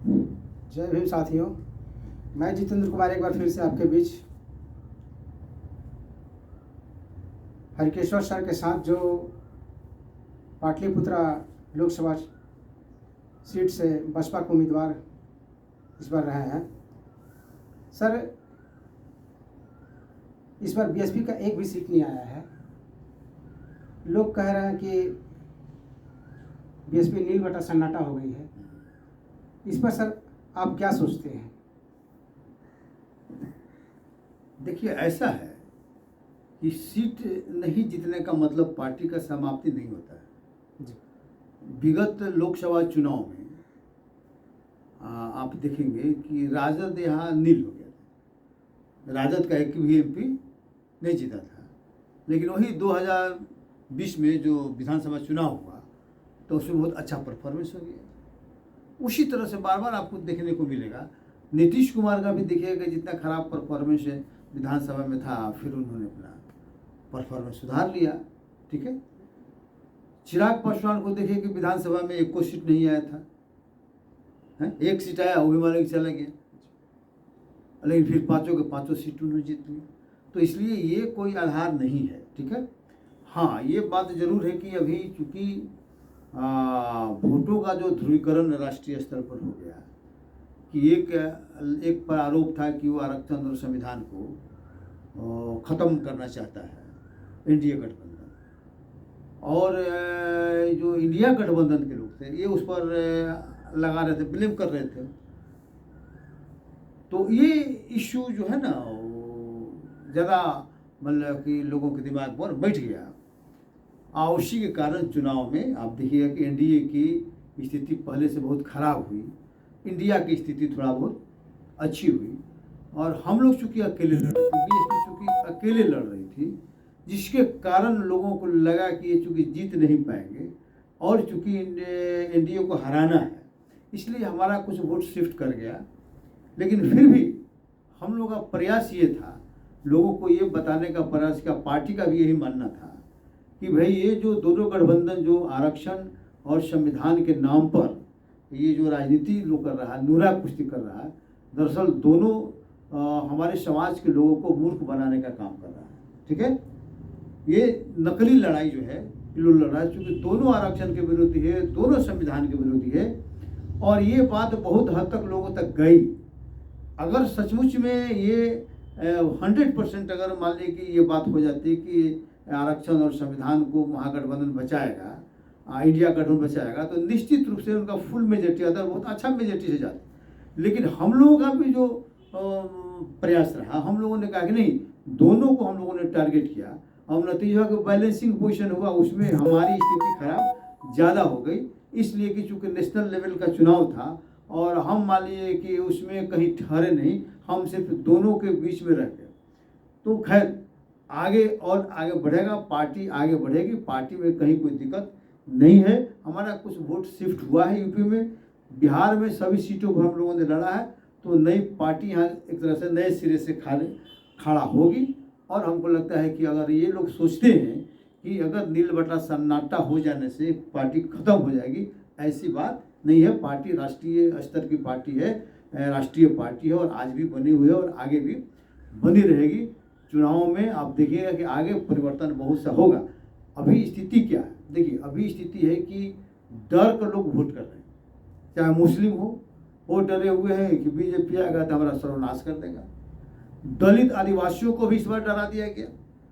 जय भीम साथियों, मैं जितेंद्र कुमार एक बार फिर से आपके बीच हरकेश्वर सर के साथ जो पाटलिपुत्रा लोकसभा सीट से बसपा के उम्मीदवार इस बार रहे हैं। सर, इस बार बीएसपी का एक भी सीट नहीं आया है। लोग कह रहे हैं कि बीएसपी नील बटा सन्नाटा हो गई है। इस पर सर आप क्या सोचते हैं? देखिए, ऐसा है कि सीट नहीं जीतने का मतलब पार्टी का समाप्ति नहीं होता है जी। विगत लोकसभा चुनाव में आप देखेंगे कि राजद यहाँ नील हो गया था। राजद का एक भी एमपी नहीं जीता था, लेकिन वही 2020 में जो विधानसभा चुनाव हुआ तो उसमें बहुत अच्छा परफॉर्मेंस हो गया। उसी तरह से बार बार आपको देखने को मिलेगा। नीतीश कुमार का भी देखिएगा, जितना खराब परफॉर्मेंस है विधानसभा में था, फिर उन्होंने अपना परफॉर्मेंस सुधार लिया। ठीक है। चिराग पासवान को देखिए कि विधानसभा में एक को सीट नहीं आया था, है? एक सीट आया, वो भी मान के चला गया, लेकिन फिर पांचों के पांचों सीट उन्होंने जीत लिया। तो इसलिए ये कोई आधार नहीं है। ठीक है। हाँ, ये बात जरूर है कि अभी चूंकि वोटों का जो ध्रुवीकरण राष्ट्रीय स्तर पर हो गया कि एक पर आरोप था कि वो आरक्षण और संविधान को ख़त्म करना चाहता है एनडीए गठबंधन, और जो इंडिया गठबंधन के लोग थे ये उस पर लगा रहे थे, ब्लेम कर रहे थे। तो ये इश्यू जो है ना ज़्यादा मतलब कि लोगों के दिमाग पर बैठ गया, और उसी के कारण चुनाव में आप देखिएगा कि एनडीए की स्थिति पहले से बहुत खराब हुई, इंडिया की स्थिति थोड़ा बहुत अच्छी हुई, और हम लोग चूँकि अकेले लड़ रहे थे, बीएसपी चूँकि अकेले लड़ रही थी, जिसके कारण लोगों को लगा कि ये चूँकि जीत नहीं पाएंगे और चूँकि एनडीए को हराना है, इसलिए हमारा कुछ वोट शिफ्ट कर गया। लेकिन फिर भी हम लोग का प्रयास ये था, लोगों को ये बताने का प्रयास का, पार्टी का भी यही मानना था कि भाई ये जो दोनों गठबंधन जो आरक्षण और संविधान के नाम पर ये जो राजनीति लोग कर रहा है, नूरा कुश्ती कर रहा है, दरअसल दोनों हमारे समाज के लोगों को मूर्ख बनाने का काम कर रहा है। ठीक है। ये नकली लड़ाई जो है, लोग लड़ रहा है, चूँकि दोनों आरक्षण के विरोधी है, दोनों संविधान के विरोधी है, और ये बात बहुत हद तक लोगों तक गई। अगर सचमुच में ये 100% अगर मान लीजिए कि ये बात हो जाती कि आरक्षण और संविधान को महागठबंधन बचाएगा, इंडिया गठबंधन बचाएगा, तो निश्चित रूप से उनका फुल मेजोरिटी आता है, बहुत अच्छा मेजोरिटी से जाता। लेकिन हम लोगों का भी जो प्रयास रहा, हम लोगों ने कहा कि नहीं, दोनों को हम लोगों ने टारगेट किया, और नतीजा को बैलेंसिंग पोजीशन हुआ, उसमें हमारी स्थिति खराब ज़्यादा हो गई। इसलिए कि चूँकि नेशनल लेवल का चुनाव था और हम मान लीजिए कि उसमें कहीं ठहरे नहीं, हम सिर्फ दोनों के बीच में रह गए। तो खैर आगे और आगे बढ़ेगा, पार्टी आगे बढ़ेगी, पार्टी में कहीं कोई दिक्कत नहीं है। हमारा कुछ वोट शिफ्ट हुआ है यूपी में, बिहार में सभी सीटों को हम लोगों ने लड़ा है, तो नई पार्टी यहाँ एक तरह से नए सिरे से खड़ा होगी। और हमको लगता है कि अगर ये लोग सोचते हैं कि अगर नील बटा सन्नाटा हो जाने से पार्टी खत्म हो जाएगी, ऐसी बात नहीं है। पार्टी राष्ट्रीय स्तर की पार्टी है, राष्ट्रीय पार्टी है, और आज भी बनी हुई है और आगे भी बनी रहेगी। चुनाव में आप देखिएगा कि आगे परिवर्तन बहुत सा होगा। अभी स्थिति क्या है? देखिए, अभी स्थिति है कि डर कर लोग वोट कर रहे हैं, चाहे मुस्लिम हो, वो डरे हुए हैं कि बीजेपी आएगा तो हमारा सर्वनाश कर देगा। दलित आदिवासियों को भी इस बार डरा दिया गया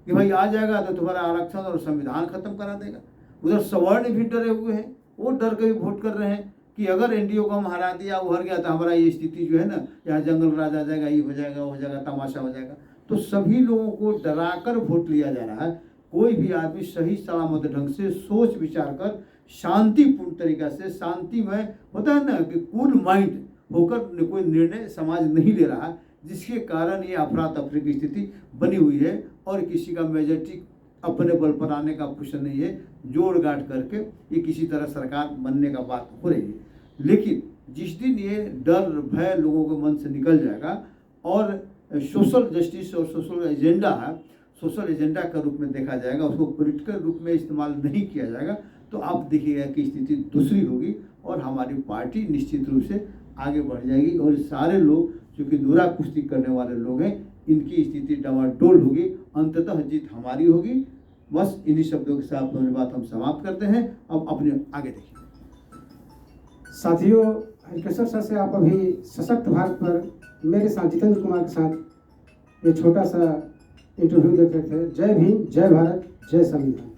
कि भाई आ जाएगा तो तुम्हारा आरक्षण और संविधान खत्म करा देगा। उधर सवर्ण भी डरे हुए हैं, वो डर के भी वोट कर रहे हैं कि अगर एनडीए को हम हरा दिया, वो हार गया, तो हमारा ये स्थिति जो है ना, यहाँ जंगल राज आ जाएगा, ये हो जाएगा, वो हो जाएगा, तमाशा हो जाएगा। तो सभी लोगों को डराकर वोट लिया जा रहा है। कोई भी आदमी सही सलामत ढंग से सोच विचार कर शांतिपूर्ण तरीका से, शांतिमय होता है ना कि कूल माइंड होकर कोई निर्णय समाज नहीं ले रहा, जिसके कारण ये अफरा तफरी की स्थिति बनी हुई है, और किसी का मेजोरिटी अपने बल पर आने का क्वेश्चन नहीं है। जोड़ गांठ करके ये किसी तरह सरकार बनने का बात हो रही है। लेकिन जिस दिन ये डर भय लोगों के मन से निकल जाएगा और सोशल जस्टिस और सोशल एजेंडा है, सोशल एजेंडा का रूप में देखा जाएगा, उसको पॉलिटिकल रूप में इस्तेमाल नहीं किया जाएगा, तो आप देखिएगा कि स्थिति दूसरी होगी और हमारी पार्टी निश्चित रूप से आगे बढ़ जाएगी और सारे लोग चूँकि नूरा कुश्ती करने वाले लोग हैं, इनकी स्थिति डमाडोल होगी, अंततः जीत हमारी होगी। बस इन्हीं शब्दों के साथ अपनी बात हम समाप्त करते हैं। अब अपने आगे देखिए। साथियों, हरिकेश्वर सर से आप अभी सशक्त भारत पर मेरे साथ जितेंद्र कुमार के साथ ये छोटा सा इंटरव्यू देख रहे थे। जय भीम, जय भारत, जय संविधान।